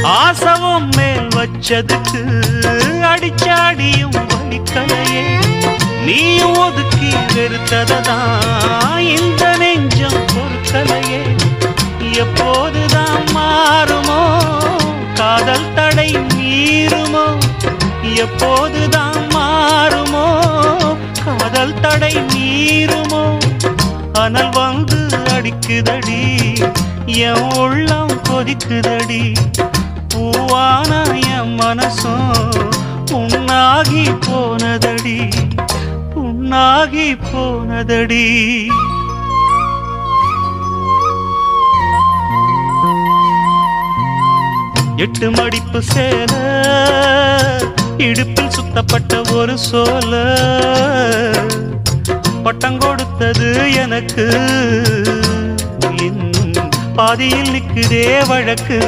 ஆசவம் மேல் வச்சதுக்கு அடிச்சாடியும் வலிக்கலையே. நீயும் ஒதுக்கி வெறுத்ததான் இந்த நெஞ்சம் பொறுக்கலையே. எப்போதுதான் மாறுமோ காதல் தடை மீறுமோ? எப்போதுதான் மாறுமோ காதல் தடை மீறுமோ? அனல் வந்து அடிக்குதடி, என் உள்ளம் கொதிக்குதடி. பூவான என் மனசும் புண்ணாகி போனதடி, புண்ணாகி போனதடி. எட்டு மடிப்பு சேல இடுப்பில் சுத்தப்பட்ட ஒரு சோல, பட்டம் கொடுத்தது எனக்கு இன்னும் பாதியில் நிற்குதே வழக்கு.